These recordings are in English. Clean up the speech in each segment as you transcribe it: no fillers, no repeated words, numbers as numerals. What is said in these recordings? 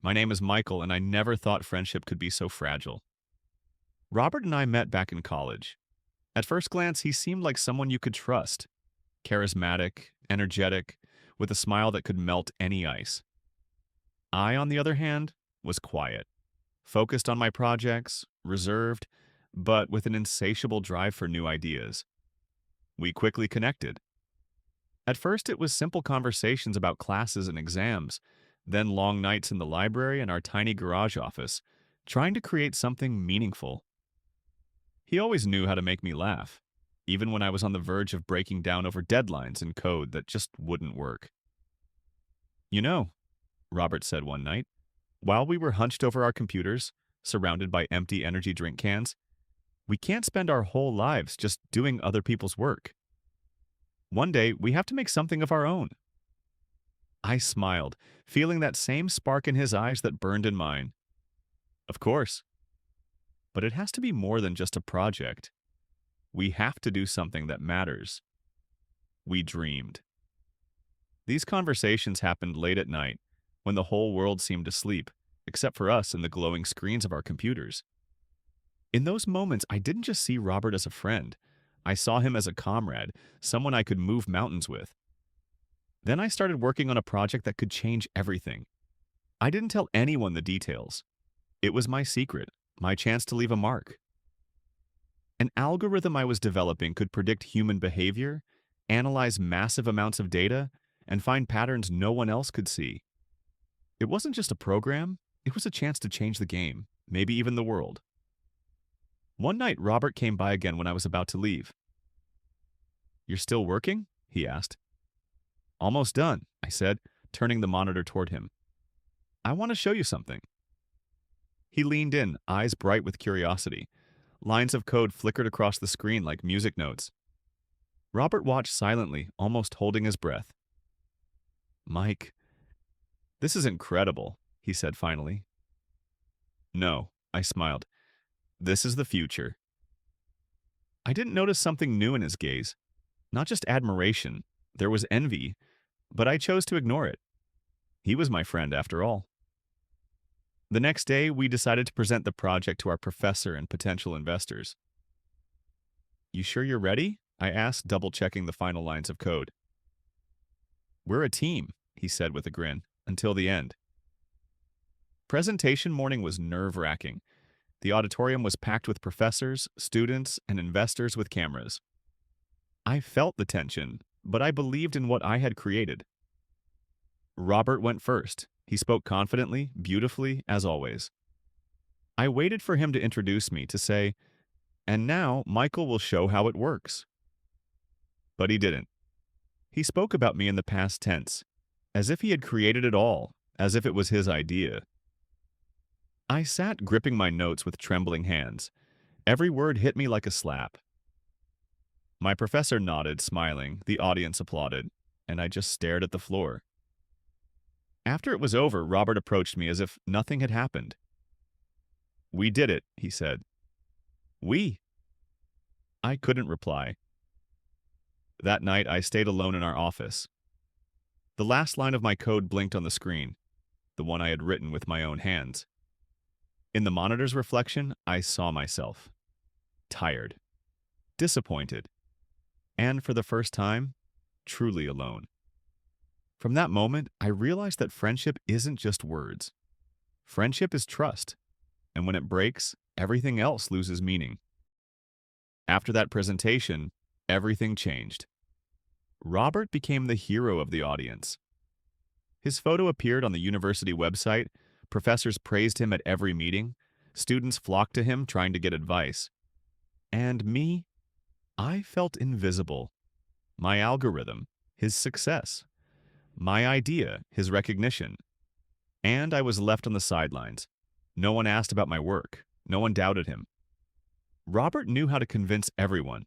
My name is Michael, and I never thought friendship could be so fragile. Robert and I met back in college. At first glance, he seemed like someone you could trust, charismatic, energetic, with a smile that could melt any ice. I, on the other hand, was quiet, focused on my projects, reserved, but with an insatiable drive for new ideas. We quickly connected. At first, it was simple conversations about classes and exams, then long nights in the library and our tiny garage office, trying to create something meaningful. He always knew how to make me laugh, even when I was on the verge of breaking down over deadlines and code that just wouldn't work. You know, Robert said one night, while we were hunched over our computers, surrounded by empty energy drink cans, we can't spend our whole lives just doing other people's work. One day, we have to make something of our own. I smiled, feeling that same spark in his eyes that burned in mine. Of course. But it has to be more than just a project. We have to do something that matters. We dreamed. These conversations happened late at night, when the whole world seemed asleep, except for us and the glowing screens of our computers. In those moments, I didn't just see Robert as a friend. I saw him as a comrade, someone I could move mountains with. Then I started working on a project that could change everything. I didn't tell anyone the details. It was my secret, my chance to leave a mark. An algorithm I was developing could predict human behavior, analyze massive amounts of data, and find patterns no one else could see. It wasn't just a program, it was a chance to change the game, maybe even the world. One night, Robert came by again when I was about to leave. "You're still working?" he asked. "Almost done," I said, turning the monitor toward him. "I want to show you something." He leaned in, eyes bright with curiosity. Lines of code flickered across the screen like music notes. Robert watched silently, almost holding his breath. "Mike, this is incredible," he said finally. "No," I smiled. "This is the future." I didn't notice something new in his gaze. Not just admiration, there was envy, but I chose to ignore it. He was my friend, after all. The next day, we decided to present the project to our professor and potential investors. "You sure you're ready?" I asked, double-checking the final lines of code. "We're a team," he said with a grin, "until the end." Presentation morning was nerve-wracking. The auditorium was packed with professors, students, and investors with cameras. I felt the tension, but I believed in what I had created. Robert went first. He spoke confidently, beautifully, as always. I waited for him to introduce me, to say, "And now Michael will show how it works." But he didn't. He spoke about me in the past tense, as if he had created it all, as if it was his idea. I sat gripping my notes with trembling hands. Every word hit me like a slap. My professor nodded, smiling, the audience applauded, and I just stared at the floor. After it was over, Robert approached me as if nothing had happened. "We did it," he said. "We?" I couldn't reply. That night, I stayed alone in our office. The last line of my code blinked on the screen, the one I had written with my own hands. In the monitor's reflection, I saw myself. Tired. Disappointed. And for the first time, truly alone. From that moment, I realized that friendship isn't just words. Friendship is trust, and when it breaks, everything else loses meaning. After that presentation, everything changed. Robert became the hero of the audience. His photo appeared on the university website, professors praised him at every meeting, students flocked to him trying to get advice. And me? I felt invisible. My algorithm, his success. My idea, his recognition. And I was left on the sidelines. No one asked about my work. No one doubted him. Robert knew how to convince everyone.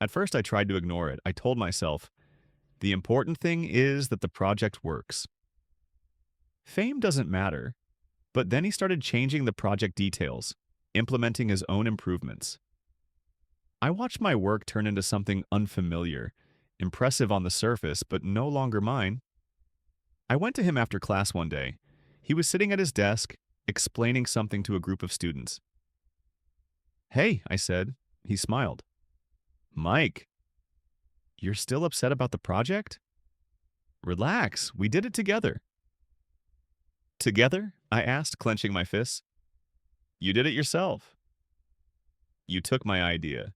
At first, I tried to ignore it. I told myself, the important thing is that the project works. Fame doesn't matter. But then he started changing the project details, implementing his own improvements. I watched my work turn into something unfamiliar, impressive on the surface, but no longer mine. I went to him after class one day. He was sitting at his desk, explaining something to a group of students. "Hey," I said. He smiled. "Mike, you're still upset about the project? Relax, we did it together." "Together?" I asked, clenching my fists. "You did it yourself. You took my idea."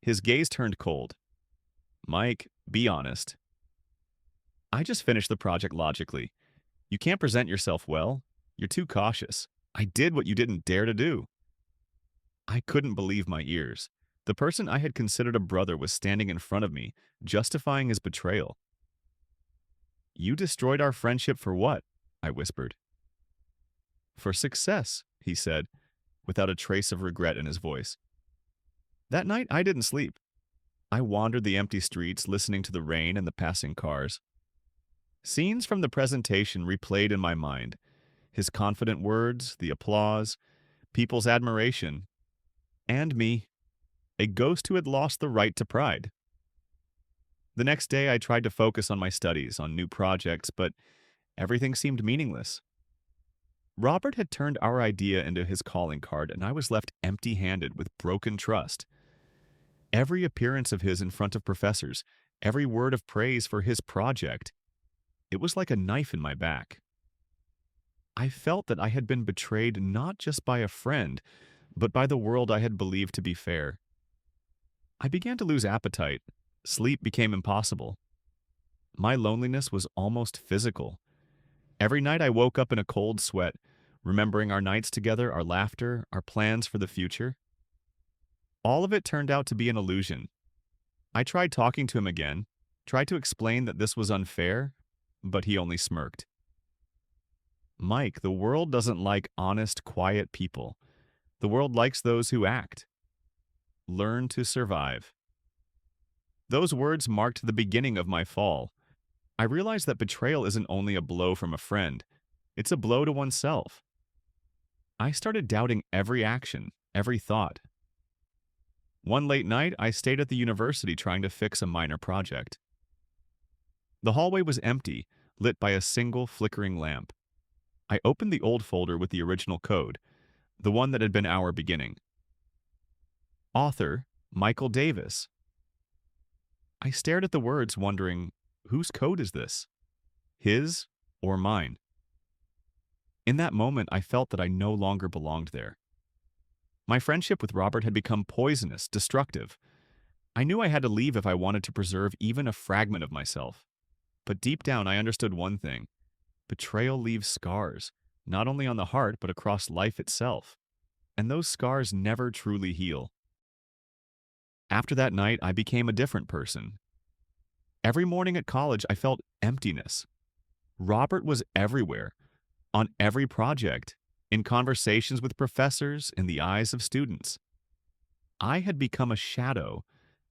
His gaze turned cold. "Mike, be honest." "I just finished the project logically. You can't present yourself well. You're too cautious. I did what you didn't dare to do." I couldn't believe my ears. The person I had considered a brother was standing in front of me, justifying his betrayal. "You destroyed our friendship for what?" I whispered. "For success," he said, without a trace of regret in his voice. That night, I didn't sleep. I wandered the empty streets, listening to the rain and the passing cars. Scenes from the presentation replayed in my mind. His confident words, the applause, people's admiration, and me, a ghost who had lost the right to pride. The next day, I tried to focus on my studies, on new projects, but everything seemed meaningless. Robert had turned our idea into his calling card, and I was left empty-handed with broken trust. Every appearance of his in front of professors, every word of praise for his project, it was like a knife in my back. I felt that I had been betrayed not just by a friend, but by the world I had believed to be fair. I began to lose appetite. Sleep became impossible. My loneliness was almost physical. Every night I woke up in a cold sweat, remembering our nights together, our laughter, our plans for the future. All of it turned out to be an illusion. I tried talking to him again, tried to explain that this was unfair, but he only smirked. "Mike, the world doesn't like honest, quiet people. The world likes those who act. Learn to survive." Those words marked the beginning of my fall. I realized that betrayal isn't only a blow from a friend, it's a blow to oneself. I started doubting every action, every thought. One late night, I stayed at the university trying to fix a minor project. The hallway was empty, lit by a single flickering lamp. I opened the old folder with the original code, the one that had been our beginning. Author, Michael Davis. I stared at the words, wondering, whose code is this? His or mine? In that moment, I felt that I no longer belonged there. My friendship with Robert had become poisonous, destructive. I knew I had to leave if I wanted to preserve even a fragment of myself. But deep down, I understood one thing. Betrayal leaves scars, not only on the heart, but across life itself. And those scars never truly heal. After that night, I became a different person. Every morning at college, I felt emptiness. Robert was everywhere, on every project, in conversations with professors, in the eyes of students. I had become a shadow.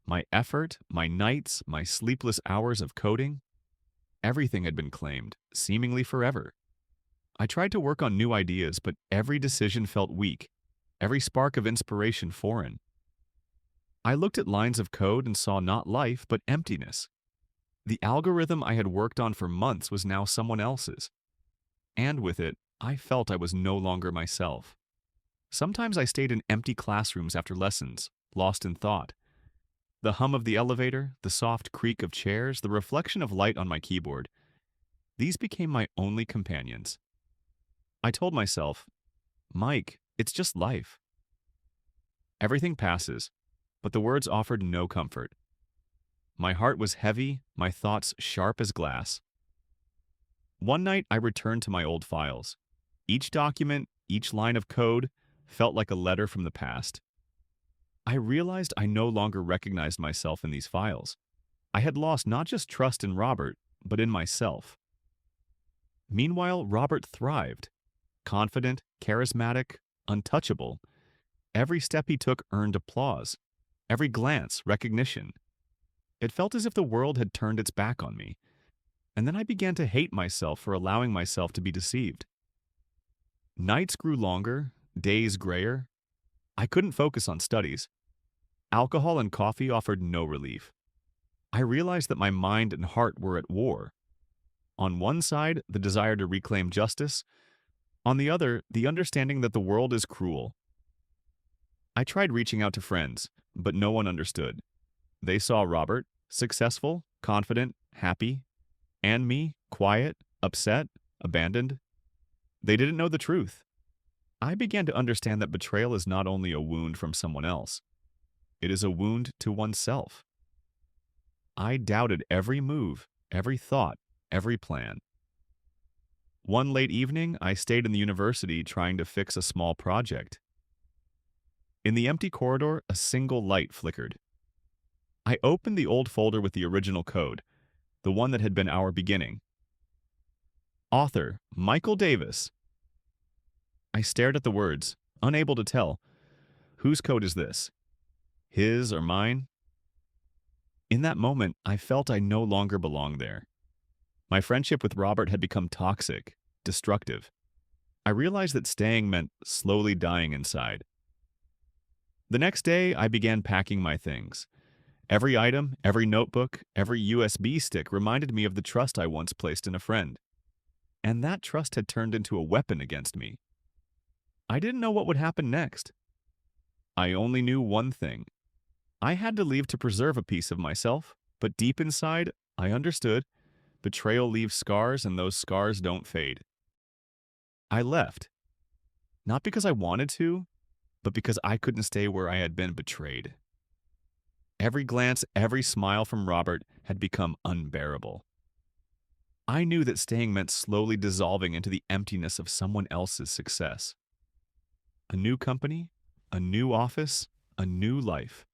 My effort, my nights, my sleepless hours of coding, everything had been claimed, seemingly forever. I tried to work on new ideas, but every decision felt weak, every spark of inspiration foreign. I looked at lines of code and saw not life, but emptiness. The algorithm I had worked on for months was now someone else's. And with it, I felt I was no longer myself. Sometimes I stayed in empty classrooms after lessons, lost in thought. The hum of the elevator, the soft creak of chairs, the reflection of light on my keyboard, these became my only companions. I told myself, "Mike, it's just life." Everything passes, but the words offered no comfort. My heart was heavy, my thoughts sharp as glass. One night, I returned to my old files. Each document, each line of code, felt like a letter from the past. I realized I no longer recognized myself in these files. I had lost not just trust in Robert, but in myself. Meanwhile, Robert thrived. Confident, charismatic, untouchable. Every step he took earned applause. Every glance, recognition. It felt as if the world had turned its back on me. And then I began to hate myself for allowing myself to be deceived. Nights grew longer, days grayer. I couldn't focus on studies. Alcohol and coffee offered no relief. I realized that my mind and heart were at war. On one side, the desire to reclaim justice. On the other, the understanding that the world is cruel. I tried reaching out to friends, but no one understood. They saw Robert, successful, confident, happy, and me, quiet, upset, abandoned. They didn't know the truth. I began to understand that betrayal is not only a wound from someone else, it is a wound to oneself. I doubted every move, every thought, every plan. One late evening, I stayed in the university trying to fix a small project. In the empty corridor, a single light flickered. I opened the old folder with the original code, the one that had been our beginning. Author, Michael Davis. I stared at the words, unable to tell. Whose code is this? His or mine? In that moment, I felt I no longer belonged there. My friendship with Robert had become toxic, destructive. I realized that staying meant slowly dying inside. The next day, I began packing my things. Every item, every notebook, every USB stick reminded me of the trust I once placed in a friend. And that trust had turned into a weapon against me. I didn't know what would happen next. I only knew one thing. I had to leave to preserve a piece of myself, but deep inside, I understood betrayal leaves scars and those scars don't fade. I left. Not because I wanted to, but because I couldn't stay where I had been betrayed. Every glance, every smile from Robert had become unbearable. I knew that staying meant slowly dissolving into the emptiness of someone else's success. A new company, a new office, a new life.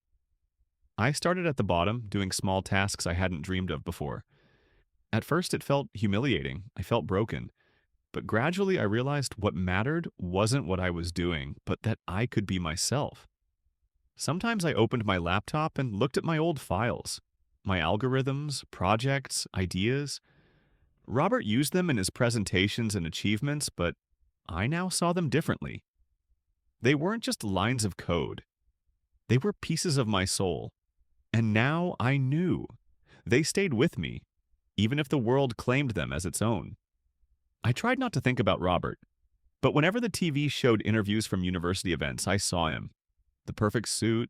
I started at the bottom, doing small tasks I hadn't dreamed of before. At first, it felt humiliating. I felt broken. But gradually, I realized what mattered wasn't what I was doing, but that I could be myself. Sometimes I opened my laptop and looked at my old files, my algorithms, projects, ideas. Robert used them in his presentations and achievements, but I now saw them differently. They weren't just lines of code. They were pieces of my soul. And now I knew. They stayed with me, even if the world claimed them as its own. I tried not to think about Robert, but whenever the TV showed interviews from university events, I saw him. The perfect suit,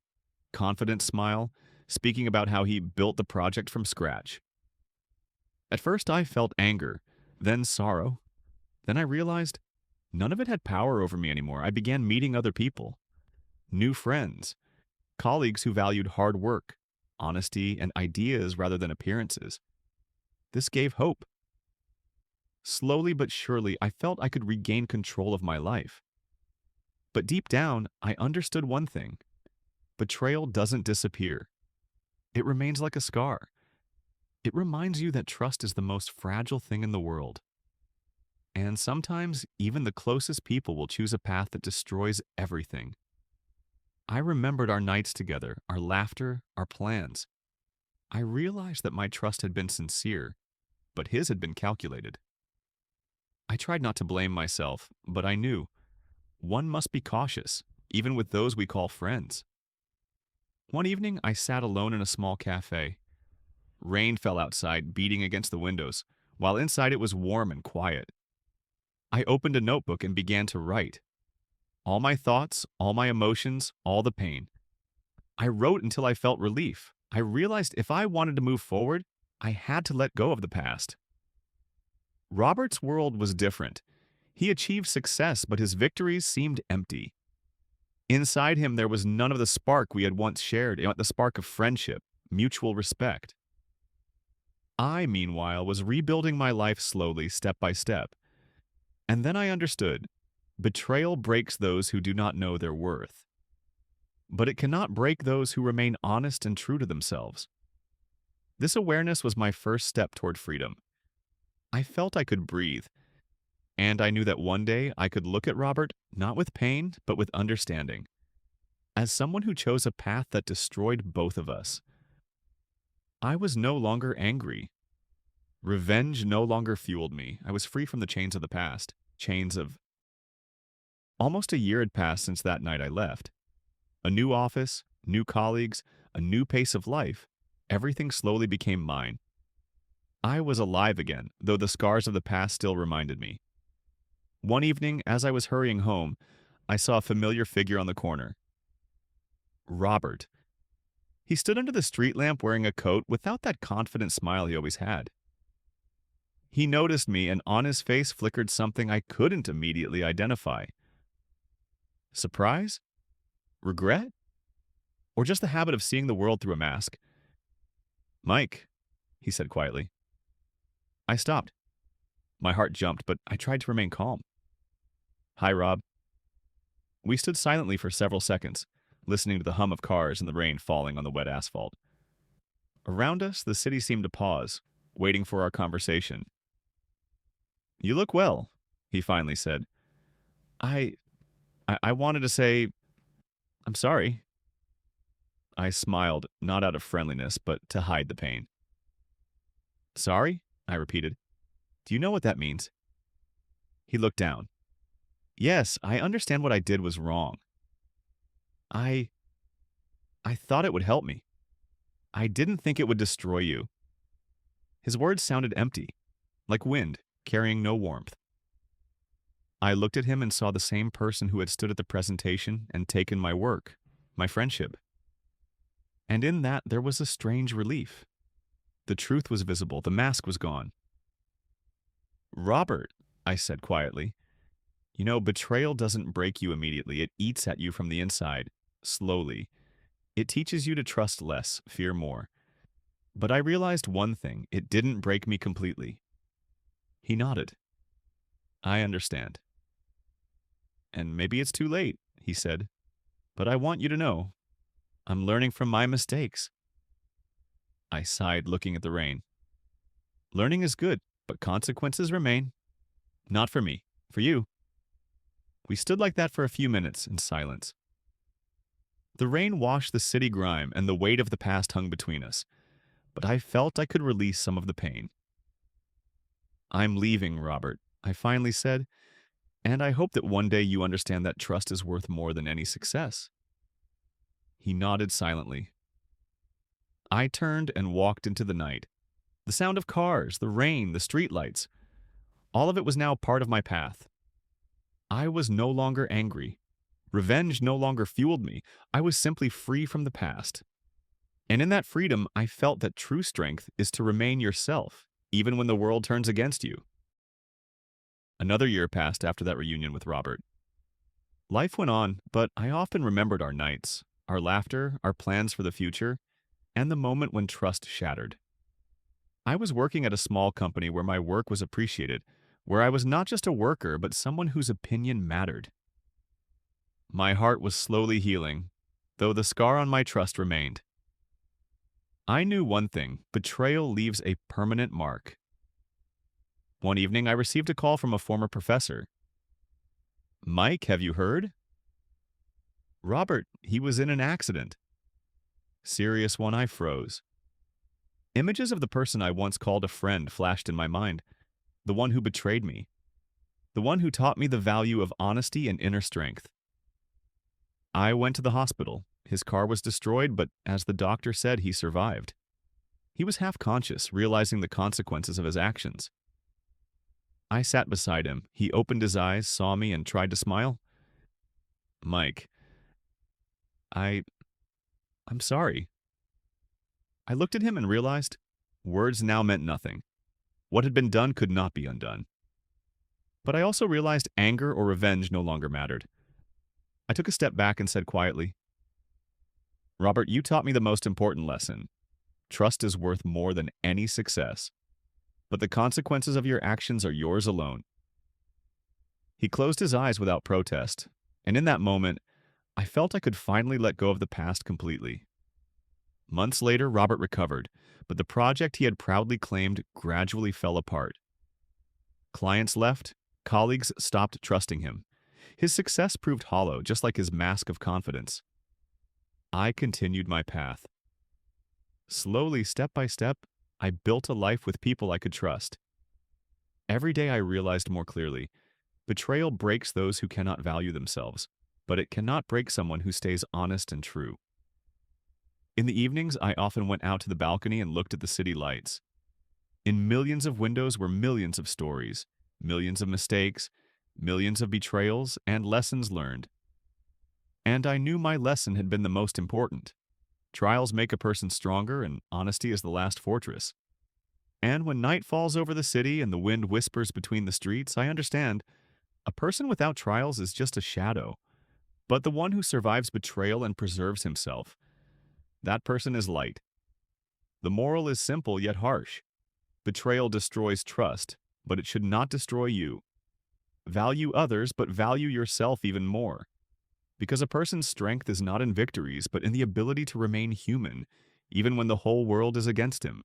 confident smile, speaking about how he built the project from scratch. At first I felt anger, then sorrow. Then I realized none of it had power over me anymore. I began meeting other people, new friends, colleagues who valued hard work, honesty, and ideas rather than appearances. This gave hope. Slowly but surely, I felt I could regain control of my life. But deep down, I understood one thing. Betrayal doesn't disappear. It remains like a scar. It reminds you that trust is the most fragile thing in the world. And sometimes, even the closest people will choose a path that destroys everything. I remembered our nights together, our laughter, our plans. I realized that my trust had been sincere, but his had been calculated. I tried not to blame myself, but I knew one must be cautious, even with those we call friends. One evening, I sat alone in a small cafe. Rain fell outside, beating against the windows, while inside it was warm and quiet. I opened a notebook and began to write. All my thoughts, all my emotions, all the pain. I wrote until I felt relief. I realized if I wanted to move forward, I had to let go of the past. Robert's world was different. He achieved success, but his victories seemed empty. Inside him, there was none of the spark we had once shared, the spark of friendship, mutual respect. I, meanwhile, was rebuilding my life slowly, step by step. And then I understood. Betrayal breaks those who do not know their worth. But it cannot break those who remain honest and true to themselves. This awareness was my first step toward freedom. I felt I could breathe, and I knew that one day I could look at Robert not with pain, but with understanding, as someone who chose a path that destroyed both of us. I was no longer angry. Revenge no longer fueled me. I was free from the chains of the past, chains of... Almost a year had passed since that night I left. A new office, new colleagues, a new pace of life. Everything slowly became mine. I was alive again, though the scars of the past still reminded me. One evening, as I was hurrying home, I saw a familiar figure on the corner. Robert. He stood under the street lamp wearing a coat without that confident smile he always had. He noticed me, and on his face flickered something I couldn't immediately identify. Surprise? Regret? Or just the habit of seeing the world through a mask? Mike, he said quietly. I stopped. My heart jumped, but I tried to remain calm. Hi, Rob. We stood silently for several seconds, listening to the hum of cars and the rain falling on the wet asphalt. Around us, the city seemed to pause, waiting for our conversation. You look well, he finally said. I, I wanted to say, I'm sorry. I smiled, not out of friendliness, but to hide the pain. Sorry? I repeated. Do you know what that means? He looked down. Yes, I understand what I did was wrong. I thought it would help me. I didn't think it would destroy you. His words sounded empty, like wind, carrying no warmth. I looked at him and saw the same person who had stood at the presentation and taken my work, my friendship. And in that there was a strange relief. The truth was visible, the mask was gone. Robert, I said quietly, you know, betrayal doesn't break you immediately. It eats at you from the inside, slowly. It teaches you to trust less, fear more. But I realized one thing, it didn't break me completely. He nodded. I understand. And maybe it's too late, he said, but I want you to know, I'm learning from my mistakes. I sighed, looking at the rain. Learning is good, but consequences remain. Not for me, for you. We stood like that for a few minutes in silence. The rain washed the city grime, and the weight of the past hung between us, but I felt I could release some of the pain. I'm leaving, Robert, I finally said, and I hope that one day you understand that trust is worth more than any success. He nodded silently. I turned and walked into the night. The sound of cars, the rain, the streetlights, all of it was now part of my path. I was no longer angry. Revenge no longer fueled me. I was simply free from the past. And in that freedom, I felt that true strength is to remain yourself, even when the world turns against you. Another year passed after that reunion with Robert. Life went on, but I often remembered our nights, our laughter, our plans for the future, and the moment when trust shattered. I was working at a small company where my work was appreciated, where I was not just a worker, but someone whose opinion mattered. My heart was slowly healing, though the scar on my trust remained. I knew one thing: betrayal leaves a permanent mark. One evening, I received a call from a former professor. Mike, have you heard? Robert, he was in an accident. Serious one, I froze. Images of the person I once called a friend flashed in my mind, the one who betrayed me, the one who taught me the value of honesty and inner strength. I went to the hospital. His car was destroyed, but as the doctor said, he survived. He was half conscious, realizing the consequences of his actions. I sat beside him. He opened his eyes, saw me, and tried to smile. Mike, I'm sorry. I looked at him and realized words now meant nothing. What had been done could not be undone. But I also realized anger or revenge no longer mattered. I took a step back and said quietly, Robert, you taught me the most important lesson. Trust is worth more than any success. But the consequences of your actions are yours alone. He closed his eyes without protest, and in that moment, I felt I could finally let go of the past completely. Months later, Robert recovered, but the project he had proudly claimed gradually fell apart. Clients left, colleagues stopped trusting him. His success proved hollow, just like his mask of confidence. I continued my path. Slowly, step by step, I built a life with people I could trust. Every day I realized more clearly, betrayal breaks those who cannot value themselves, but it cannot break someone who stays honest and true. In the evenings, I often went out to the balcony and looked at the city lights. In millions of windows were millions of stories, millions of mistakes, millions of betrayals, and lessons learned. And I knew my lesson had been the most important. Trials make a person stronger, and honesty is the last fortress. And when night falls over the city and the wind whispers between the streets, I understand a person without trials is just a shadow. But the one who survives betrayal and preserves himself, that person is light. The moral is simple yet harsh. Betrayal destroys trust, but it should not destroy you. Value others, but value yourself even more. Because a person's strength is not in victories, but in the ability to remain human, even when the whole world is against him.